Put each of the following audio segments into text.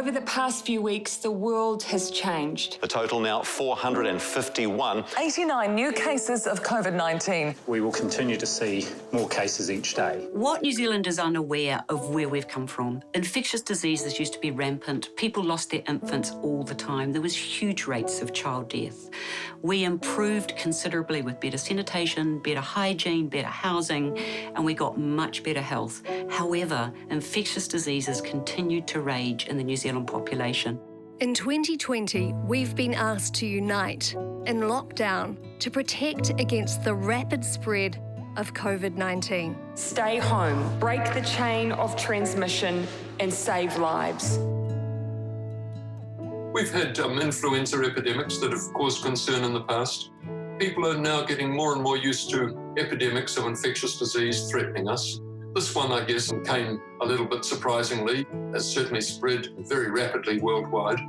Over the past few weeks, the world has changed. The total now 451. 89 new cases of COVID-19. We will continue to see more cases each day. What New Zealand is unaware of where we've come from. Infectious diseases used to be rampant. People lost their infants all the time. There was huge rates of child death. We improved considerably with better sanitation, better hygiene, better housing, and we got much better health. However, infectious diseases continued to rage in the New Zealand population. In 2020, we've been asked to unite in lockdown to protect against the rapid spread of COVID-19. Stay home, break the chain of transmission, and save lives. We've had influenza epidemics that have caused concern in the past. People are now getting more and more used to epidemics of infectious disease threatening us. This one, I guess, came a little bit surprisingly. It's certainly spread very rapidly worldwide.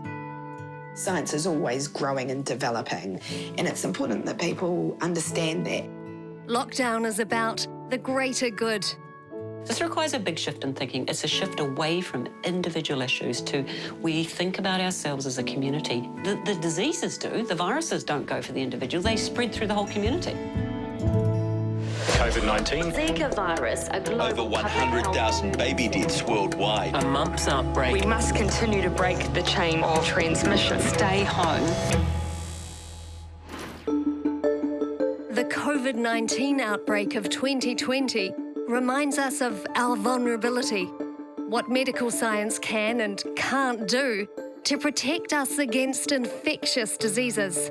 Science is always growing and developing, and it's important that people understand that. Lockdown is about the greater good. This requires a big shift in thinking. It's a shift away from individual issues to we think about ourselves as a community. The diseases do, the viruses don't go for the individual, they spread through the whole community. COVID-19. Zika virus, a global Over 100,000 baby deaths worldwide. A mumps outbreak. We must continue to break the chain of transmission. Stay home. The COVID-19 outbreak of 2020 reminds us of our vulnerability, what medical science can and can't do to protect us against infectious diseases,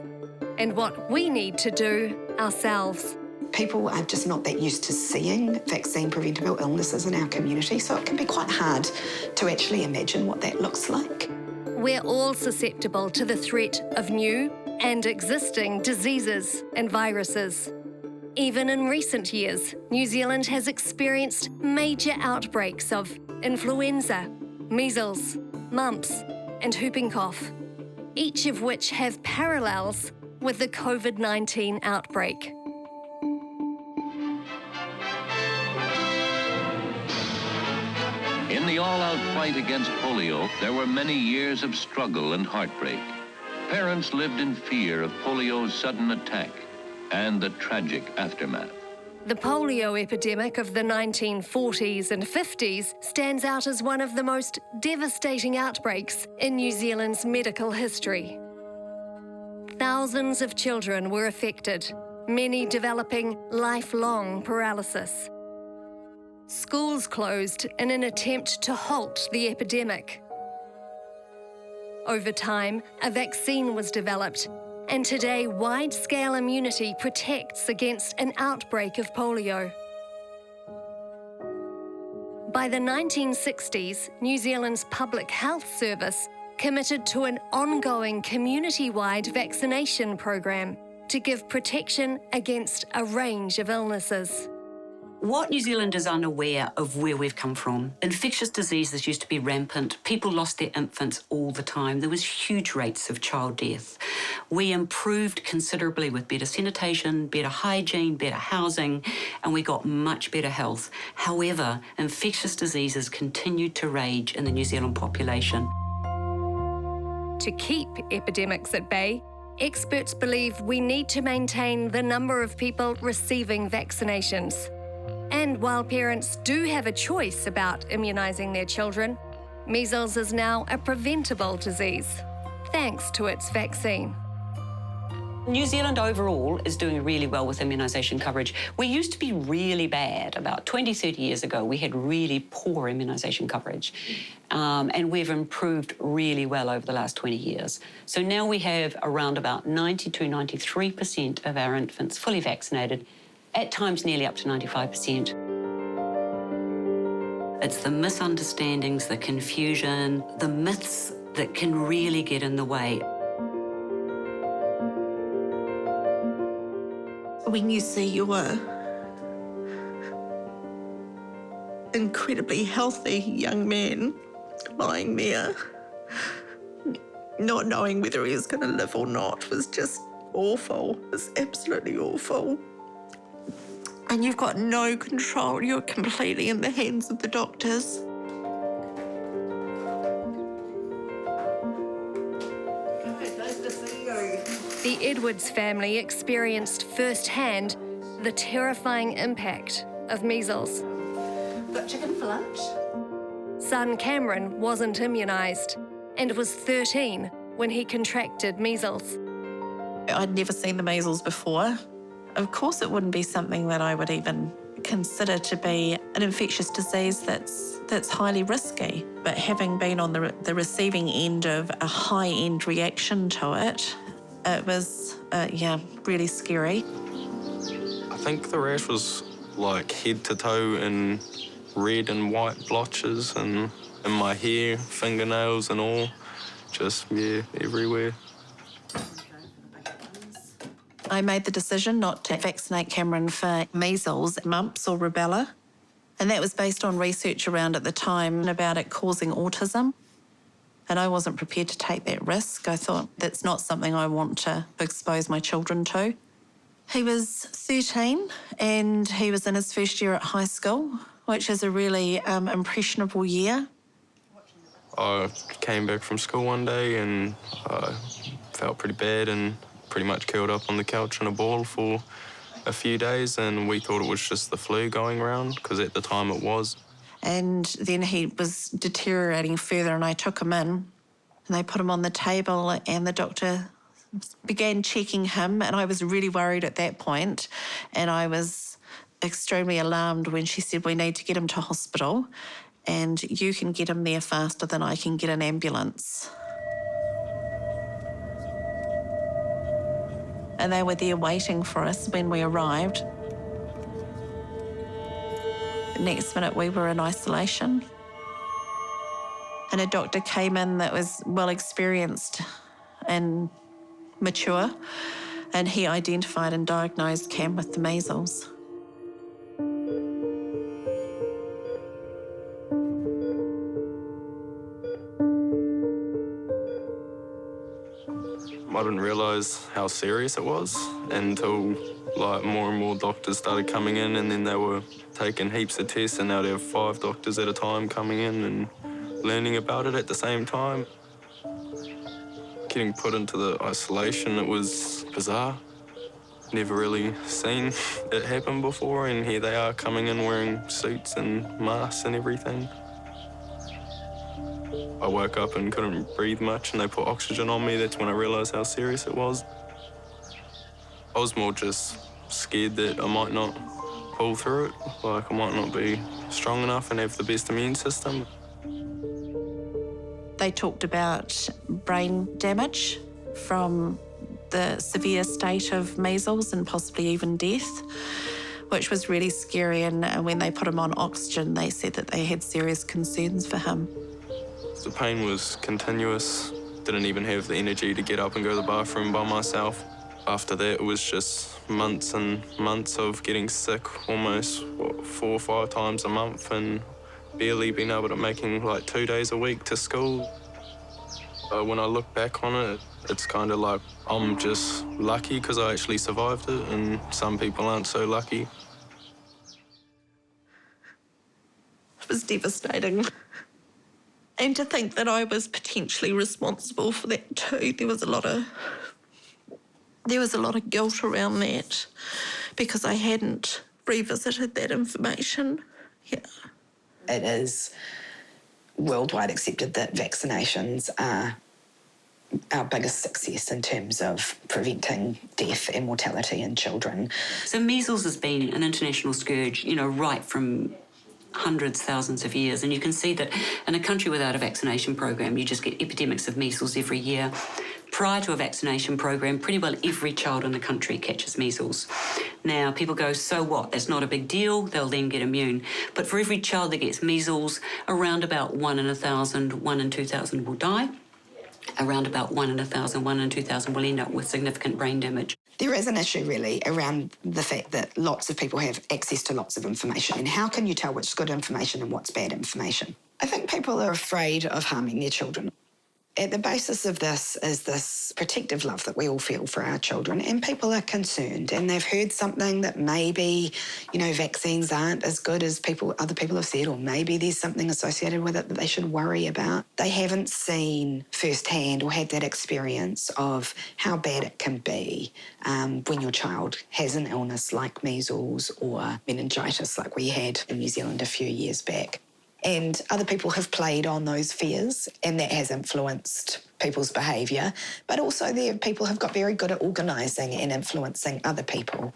and what we need to do ourselves. People are just not that used to seeing vaccine-preventable illnesses in our community, so it can be quite hard to actually imagine what that looks like. We're all susceptible to the threat of new and existing diseases and viruses. Even in recent years, New Zealand has experienced major outbreaks of influenza, measles, mumps, and whooping cough, each of which have parallels with the COVID-19 outbreak. In the all-out fight against polio, there were many years of struggle and heartbreak. Parents lived in fear of polio's sudden attack and the tragic aftermath. The polio epidemic of the 1940s and 50s stands out as one of the most devastating outbreaks in New Zealand's medical history. Thousands of children were affected, many developing lifelong paralysis. Schools closed in an attempt to halt the epidemic. Over time, a vaccine was developed, and today wide-scale immunity protects against an outbreak of polio. By the 1960s, New Zealand's Public Health Service committed to an ongoing community-wide vaccination program to give protection against a range of illnesses. What New Zealand is unaware of where we've come from. Infectious diseases used to be rampant. People lost their infants all the time. There was huge rates of child death. We improved considerably with better sanitation, better hygiene, better housing, and we got much better health. However, infectious diseases continued to rage in the New Zealand population. To keep epidemics at bay, experts believe we need to maintain the number of people receiving vaccinations. And while parents do have a choice about immunising their children, measles is now a preventable disease, thanks to its vaccine. New Zealand overall is doing really well with immunisation coverage. We used to be really bad. About 20, 30 years ago, we had really poor immunisation coverage. And we've improved really well over the last 20 years. So now we have around about 92, 93% of our infants fully vaccinated, at times nearly up to 95%. It's the misunderstandings, the confusion, the myths that can really get in the way. When you see your incredibly healthy young man lying there, not knowing whether he was going to live or not, was just awful. It was absolutely awful. And you've got no control. You're completely in the hands of the doctors. The Edwards family experienced firsthand the terrifying impact of measles. Got chicken for lunch? Son Cameron wasn't immunised and was 13 when he contracted measles. I'd never seen the measles before. Of course, it wouldn't be something that I would even consider to be an infectious disease that's highly risky. But having been on the receiving end of a high-end reaction to it, it was, really scary. I think the rash was like head to toe in red and white blotches and in my hair, fingernails and all. Just, everywhere. I made the decision not to vaccinate Cameron for measles, mumps or rubella. And that was based on research around at the time about it causing autism. And I wasn't prepared to take that risk. I thought that's not something I want to expose my children to. He was 13 and he was in his first year at high school, which is a really impressionable year. I came back from school one day and I felt pretty bad and pretty much curled up on the couch in a ball for a few days, and we thought it was just the flu going around, because at the time it was. And then he was deteriorating further and I took him in and they put him on the table and the doctor began checking him, and I was really worried at that point, and I was extremely alarmed when she said, we need to get him to hospital and you can get him there faster than I can get an ambulance. And they were there waiting for us when we arrived. The next minute we were in isolation. And a doctor came in that was well experienced and mature, and he identified and diagnosed Cam with the measles. I didn't realise how serious it was until more and more doctors started coming in, and then they were taking heaps of tests, and now they have 5 doctors at a time coming in and learning about it at the same time. Getting put into the isolation, it was bizarre. Never really seen it happen before, and here they are coming in wearing suits and masks and everything. I woke up and couldn't breathe much, and they put oxygen on me. That's when I realised how serious it was. I was more just scared that I might not pull through it, like I might not be strong enough and have the best immune system. They talked about brain damage from the severe state of measles and possibly even death, which was really scary. And when they put him on oxygen, they said that they had serious concerns for him. The pain was continuous. Didn't even have the energy to get up and go to the bathroom by myself. After that, it was just months and months of getting sick, almost 4 or 5 times a month, and barely being able to making like 2 days a week to school. When I look back on it, it's kind of like I'm just lucky because I actually survived it, and some people aren't so lucky. It was devastating. And to think that I was potentially responsible for that too, there was a lot of guilt around that because I hadn't revisited that information. Yeah. It is worldwide accepted that vaccinations are our biggest success in terms of preventing death and mortality in children. So measles has been an international scourge, right from hundreds, thousands of years. And you can see that in a country without a vaccination program, you just get epidemics of measles every year. Prior to a vaccination program, pretty well every child in the country catches measles. Now, people go, so what? That's not a big deal. They'll then get immune. But for every child that gets measles, around about 1 in 1,000, 1 in 2,000 will die. Around about 1 in 1,000, 1 in 2,000 will end up with significant brain damage. There is an issue really around the fact that lots of people have access to lots of information, and how can you tell what's good information and what's bad information? I think people are afraid of harming their children, At the basis of this is this protective love that we all feel for our children, and people are concerned and they've heard something that maybe, vaccines aren't as good as other people have said, or maybe there's something associated with it that they should worry about. They haven't seen firsthand or had that experience of how bad it can be when your child has an illness like measles or meningitis like we had in New Zealand a few years back. And other people have played on those fears, and that has influenced people's behaviour. But also people have got very good at organising and influencing other people.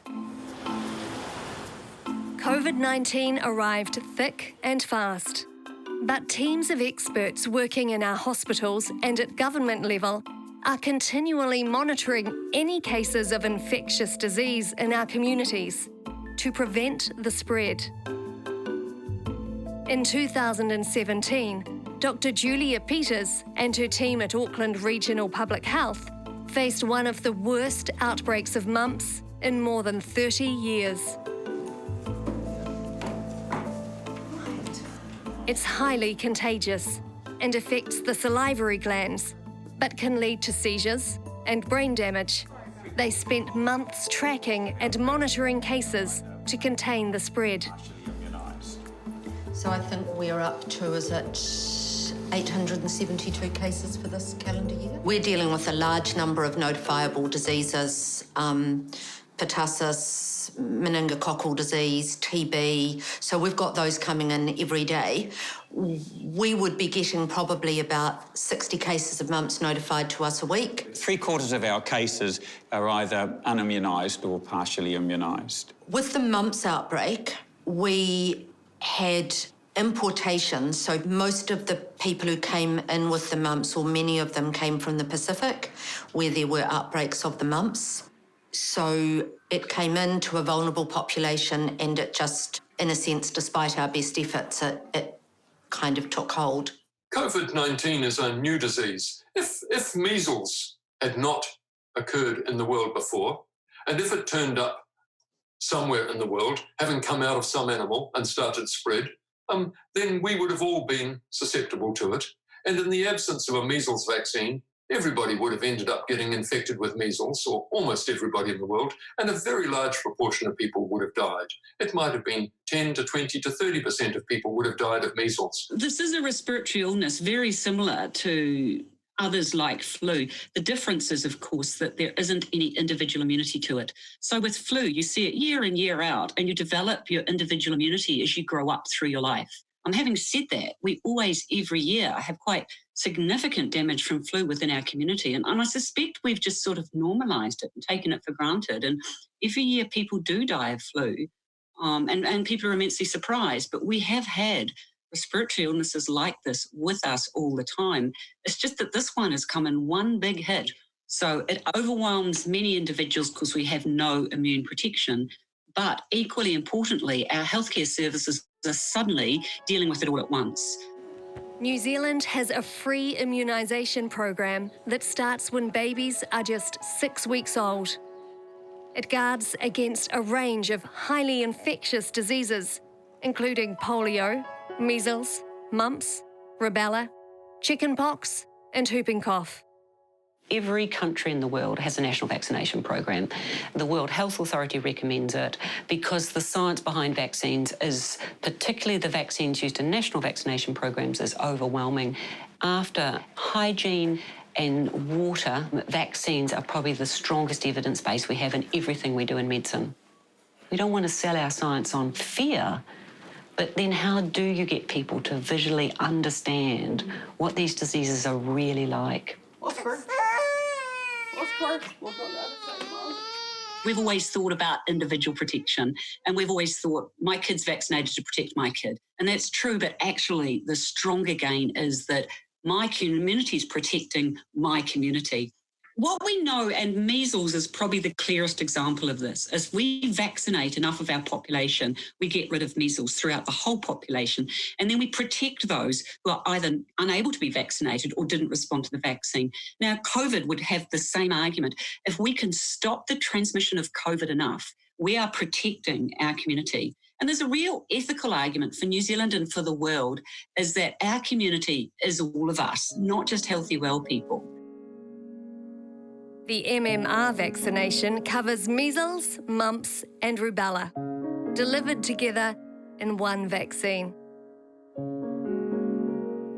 COVID-19 arrived thick and fast. But teams of experts working in our hospitals and at government level are continually monitoring any cases of infectious disease in our communities to prevent the spread. In 2017, Dr. Julia Peters and her team at Auckland Regional Public Health faced one of the worst outbreaks of mumps in more than 30 years. It's highly contagious and affects the salivary glands, but can lead to seizures and brain damage. They spent months tracking and monitoring cases to contain the spread. So I think we're up to, 872 cases for this calendar year? We're dealing with a large number of notifiable diseases, pertussis, meningococcal disease, TB. So we've got those coming in every day. We would be getting probably about 60 cases of mumps notified to us a week. 3/4 of our cases are either unimmunised or partially immunised. With the mumps outbreak, we had importations, so most of the people who came in with the mumps, or many of them, came from the Pacific, where there were outbreaks of the mumps. So it came into a vulnerable population, and it just, in a sense, despite our best efforts, it kind of took hold. COVID-19 is a new disease. If measles had not occurred in the world before, and if it turned up somewhere in the world, having come out of some animal and started spread, then we would have all been susceptible to it. And in the absence of a measles vaccine, everybody would have ended up getting infected with measles, or almost everybody in the world, and a very large proportion of people would have died. It might have been 10 to 20 to 30% of people would have died of measles. This is a respiratory illness very similar to others like flu. The difference is, of course, that there isn't any individual immunity to it. So with flu, you see it year in, year out, and you develop your individual immunity as you grow up through your life. Having said that, we always, every year, have quite significant damage from flu within our community. And I suspect we've just sort of normalised it and taken it for granted. And every year people do die of flu, and people are immensely surprised. But we have had respiratory illnesses like this with us all the time. It's just that this one has come in one big hit. So it overwhelms many individuals because we have no immune protection. But equally importantly, our healthcare services are suddenly dealing with it all at once. New Zealand has a free immunisation program that starts when babies are just 6 weeks old. It guards against a range of highly infectious diseases, including polio, measles, mumps, rubella, chickenpox, and whooping cough. Every country in the world has a national vaccination program. The World Health Authority recommends it because the science behind vaccines is, particularly the vaccines used in national vaccination programs, is overwhelming. After hygiene and water, vaccines are probably the strongest evidence base we have in everything we do in medicine. We don't want to sell our science on fear, but then how do you get people to visually understand what these diseases are really like? We've always thought about individual protection, and we've always thought my kid's vaccinated to protect my kid. And that's true, but actually the stronger gain is that my community is protecting my community. What we know, and measles is probably the clearest example of this, is we vaccinate enough of our population, we get rid of measles throughout the whole population, and then we protect those who are either unable to be vaccinated or didn't respond to the vaccine. Now, COVID would have the same argument. If we can stop the transmission of COVID enough, we are protecting our community. And there's a real ethical argument for New Zealand and for the world is that our community is all of us, not just healthy, well people. The MMR vaccination covers measles, mumps and rubella, delivered together in one vaccine.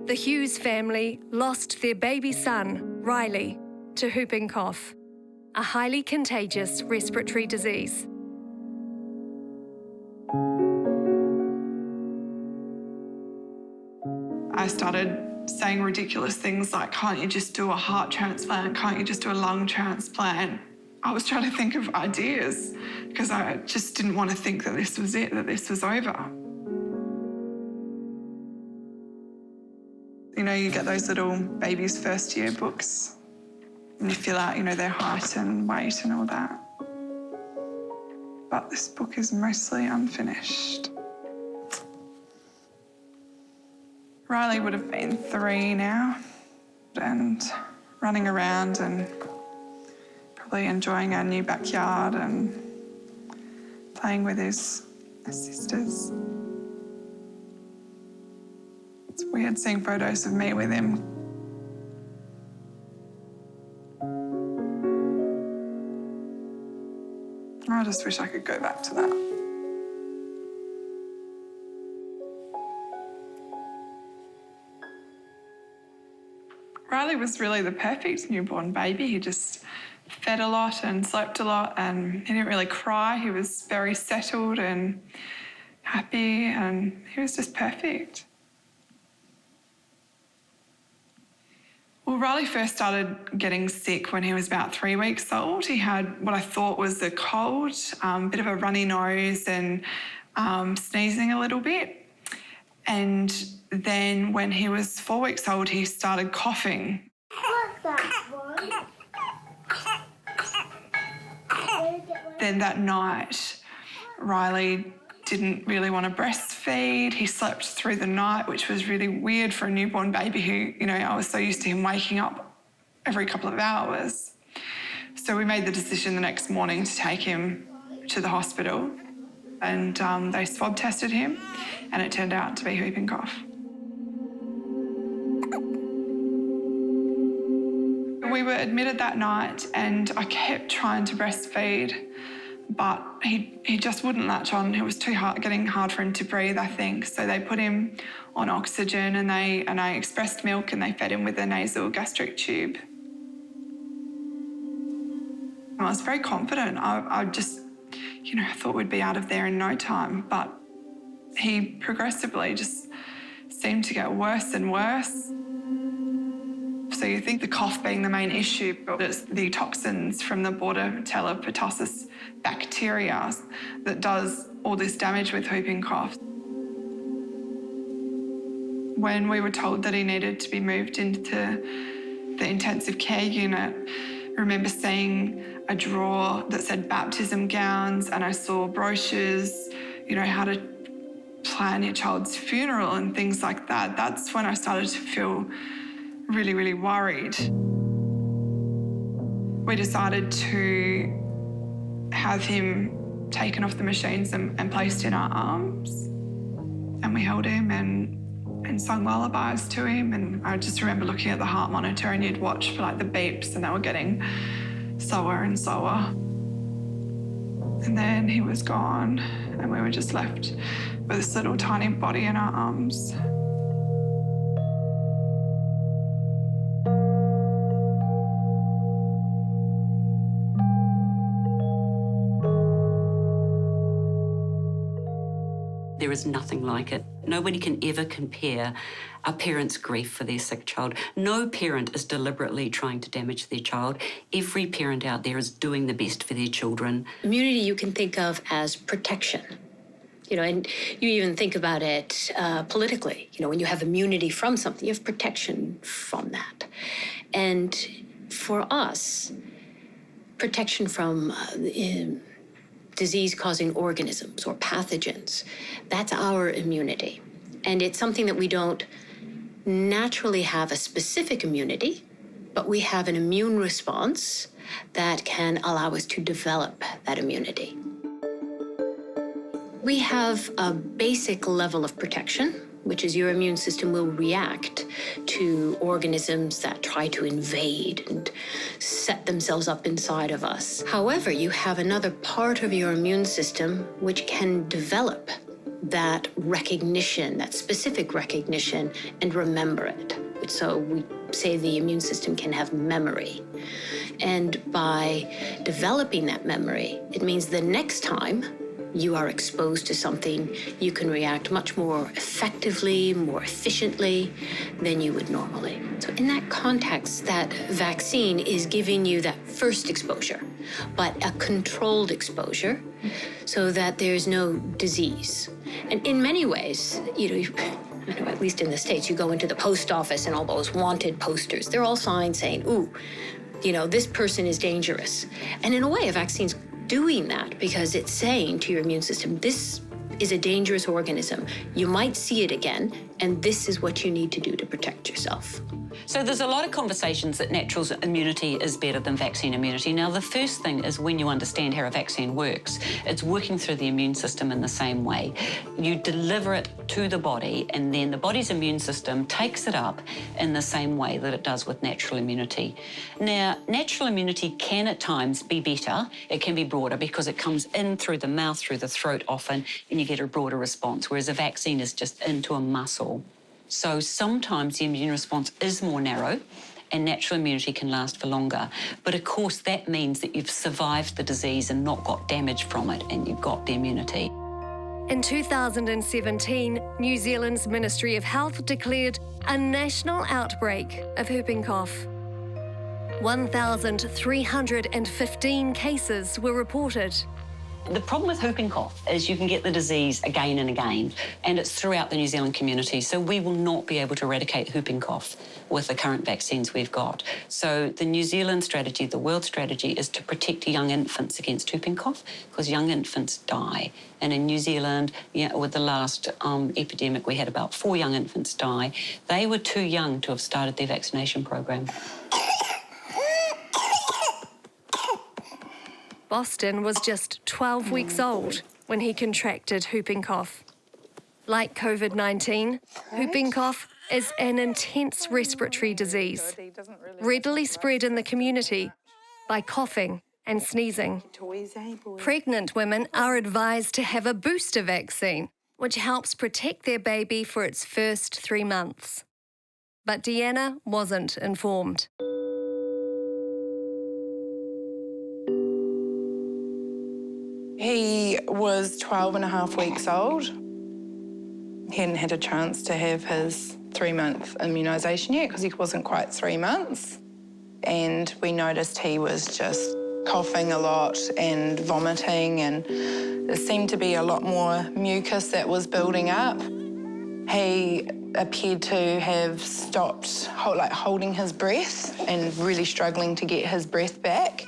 The Hughes family lost their baby son, Riley, to whooping cough, a highly contagious respiratory disease. I started saying ridiculous things like, can't you just do a heart transplant? Can't you just do a lung transplant? I was trying to think of ideas because I just didn't want to think that this was it, that this was over. You know, you get those little babies' first year books and you fill out, you know, their height and weight and all that. But this book is mostly unfinished. Riley would have been 3 now and running around and probably enjoying our new backyard and playing with his sisters. It's weird seeing photos of me with him. I just wish I could go back to that. Riley was really the perfect newborn baby. He just fed a lot and slept a lot and he didn't really cry. He was very settled and happy and he was just perfect. Well, Riley first started getting sick when he was about 3 weeks old. He had what I thought was a cold, a bit of a runny nose and sneezing a little bit. And then when he was 4 weeks old, he started coughing. Then that night, Riley didn't really want to breastfeed. He slept through the night, which was really weird for a newborn baby who, you know, I was so used to him waking up every couple of hours. So we made the decision the next morning to take him to the hospital and they swab tested him and it turned out to be whooping cough. We were admitted that night and I kept trying to breastfeed, but he just wouldn't latch on. It was too hard, getting hard for him to breathe, I think. So they put him on oxygen and I expressed milk and they fed him with a nasal gastric tube. I was very confident. I just, you know, I thought we'd be out of there in no time, but he progressively just seemed to get worse and worse. So you think the cough being the main issue, but it's the toxins from the Bordetella pertussis bacteria that does all this damage with whooping cough. When we were told that he needed to be moved into the intensive care unit, I remember seeing a drawer that said baptism gowns and I saw brochures, you know, how to plan your child's funeral and things like that. That's when I started to feel really, really worried. We decided to have him taken off the machines and placed in our arms. And we held him and sung lullabies to him. And I just remember looking at the heart monitor and you'd watch for like the beeps and they were getting slower and slower. And then he was gone and we were just left with this little tiny body in our arms. There is nothing like it. Nobody can ever compare a parent's grief for their sick child. No parent is deliberately trying to damage their child. Every parent out there is doing the best for their children. Immunity you can think of as protection. You know, and you even think about it politically. You know, when you have immunity from something, you have protection from that. And for us, protection from disease-causing organisms or pathogens, that's our immunity. And it's something that we don't naturally have a specific immunity, but we have an immune response that can allow us to develop that immunity. We have a basic level of protection, which is your immune system will react to organisms that try to invade and set themselves up inside of us. However, you have another part of your immune system which can develop that recognition, that specific recognition, and remember it. So we say the immune system can have memory. And by developing that memory, it means the next time you are exposed to something, you can react much more effectively, more efficiently than you would normally. So in that context, that vaccine is giving you that first exposure, but a controlled exposure so that there's no disease. And in many ways, at least in the States, you go into the post office and all those wanted posters, they're all signs saying, ooh, this person is dangerous. And in a way, a vaccine's doing that because it's saying to your immune system, this is a dangerous organism. You might see it again, and this is what you need to do to protect yourself. So there's a lot of conversations that natural immunity is better than vaccine immunity. Now, the first thing is when you understand how a vaccine works, it's working through the immune system in the same way. You deliver it to the body, and then the body's immune system takes it up in the same way that it does with natural immunity. Now, natural immunity can at times be better. It can be broader because it comes in through the mouth, through the throat often, and you get a broader response, whereas a vaccine is just into a muscle. So sometimes the immune response is more narrow and natural immunity can last for longer. But of course, that means that you've survived the disease and not got damage from it, and you've got the immunity. In 2017, New Zealand's Ministry of Health declared a national outbreak of whooping cough. 1,315 cases were reported. The problem with whooping cough is you can get the disease again and again, and it's throughout the New Zealand community, so we will not be able to eradicate whooping cough with the current vaccines we've got. So the New Zealand strategy, the world strategy, is to protect young infants against whooping cough, because young infants die. And in New Zealand, with the last epidemic, we had about 4 young infants die. They were too young to have started their vaccination program. Boston was just 12 weeks old when he contracted whooping cough. Like COVID-19, whooping cough is an intense respiratory disease, readily spread in the community by coughing and sneezing. Pregnant women are advised to have a booster vaccine, which helps protect their baby for its first 3 months. But Deanna wasn't informed. He was 12 and a half weeks old. He hadn't had a chance to have his 3-month immunisation yet because he wasn't quite 3 months. And we noticed he was just coughing a lot and vomiting, and there seemed to be a lot more mucus that was building up. He appeared to have stopped holding his breath and really struggling to get his breath back.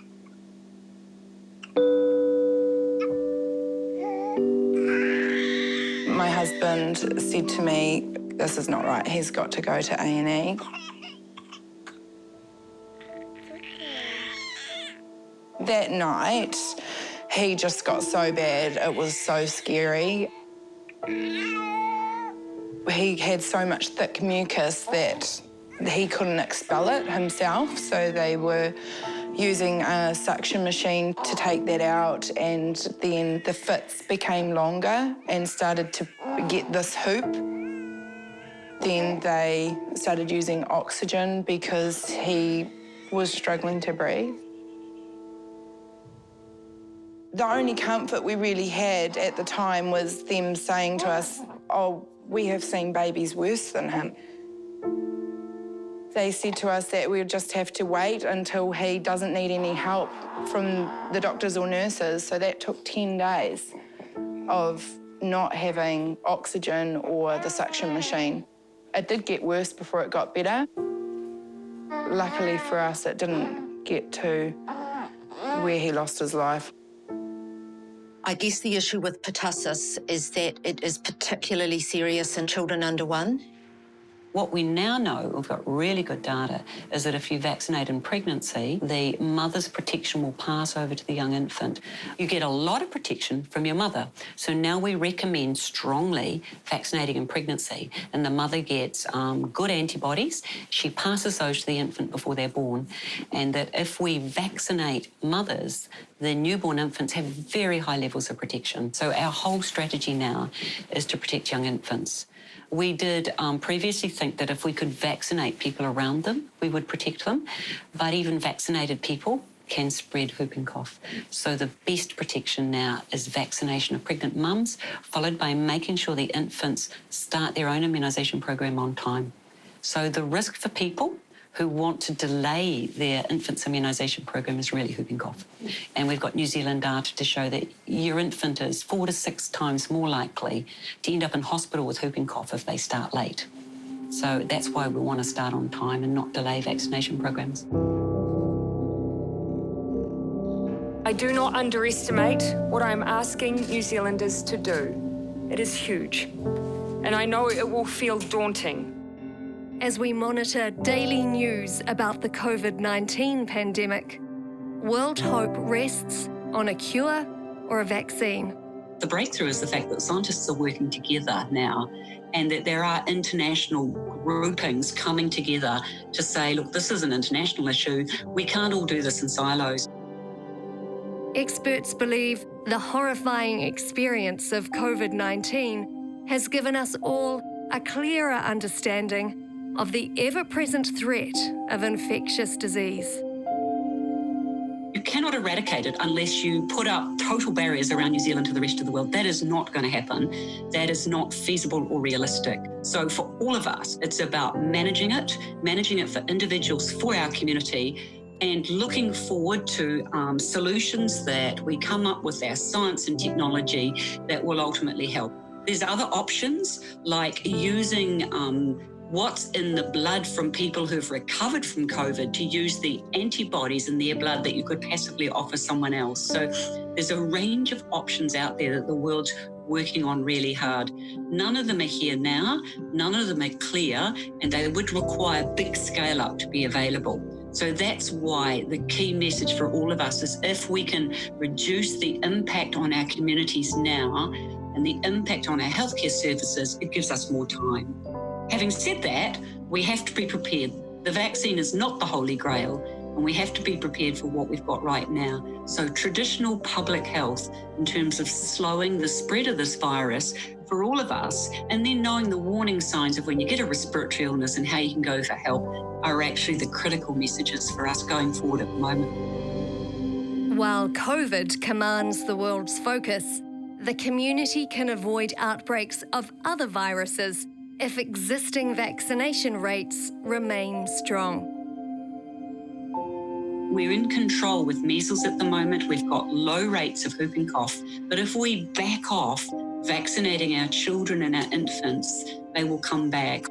My husband said to me, this is not right, he's got to go to A&E. That night, he just got so bad, it was so scary. He had so much thick mucus that he couldn't expel it himself, so they were using a suction machine to take that out, and then the fits became longer and started to get this hoop. Then they started using oxygen because he was struggling to breathe. The only comfort we really had at the time was them saying to us, oh, we have seen babies worse than him. They said to us that we would just have to wait until he doesn't need any help from the doctors or nurses. So that took 10 days of not having oxygen or the suction machine. It did get worse before it got better. Luckily for us, it didn't get to where he lost his life. I guess the issue with pertussis is that it is particularly serious in children under 1. What we now know, we've got really good data, is that if you vaccinate in pregnancy, the mother's protection will pass over to the young infant. You get a lot of protection from your mother. So now we recommend strongly vaccinating in pregnancy, and the mother gets good antibodies. She passes those to the infant before they're born, and that if we vaccinate mothers, the newborn infants have very high levels of protection. So our whole strategy now is to protect young infants. We did previously think that if we could vaccinate people around them, we would protect them, but even vaccinated people can spread whooping cough. So the best protection now is vaccination of pregnant mums, followed by making sure the infants start their own immunisation program on time. So the risk for people who want to delay their infant's immunisation program is really whooping cough. And we've got New Zealand data to show that your infant is 4 to 6 times more likely to end up in hospital with whooping cough if they start late. So that's why we want to start on time and not delay vaccination programs. I do not underestimate what I'm asking New Zealanders to do. It is huge, and I know it will feel daunting. As we monitor daily news about the COVID-19 pandemic, world hope rests on a cure or a vaccine. The breakthrough is the fact that scientists are working together now, and that there are international groupings coming together to say, look, this is an international issue. We can't all do this in silos. Experts believe the horrifying experience of COVID-19 has given us all a clearer understanding of the ever-present threat of infectious disease. You cannot eradicate it unless you put up total barriers around New Zealand to the rest of the world. That is not going to happen. That is not feasible or realistic. So for all of us, it's about managing it for individuals, for our community, and looking forward to solutions that we come up with our science and technology that will ultimately help. There's other options like using what's in the blood from people who've recovered from COVID to use the antibodies in their blood that you could passively offer someone else. So there's a range of options out there that the world's working on really hard. None of them are here now, none of them are clear, and they would require big scale up to be available. So that's why the key message for all of us is if we can reduce the impact on our communities now and the impact on our healthcare services, it gives us more time. Having said that, we have to be prepared. The vaccine is not the holy grail, and we have to be prepared for what we've got right now. So traditional public health in terms of slowing the spread of this virus for all of us, and then knowing the warning signs of when you get a respiratory illness and how you can go for help are actually the critical messages for us going forward at the moment. While COVID commands the world's focus, the community can avoid outbreaks of other viruses if existing vaccination rates remain strong. We're in control with measles at the moment. We've got low rates of whooping cough. But if we back off vaccinating our children and our infants, they will come back.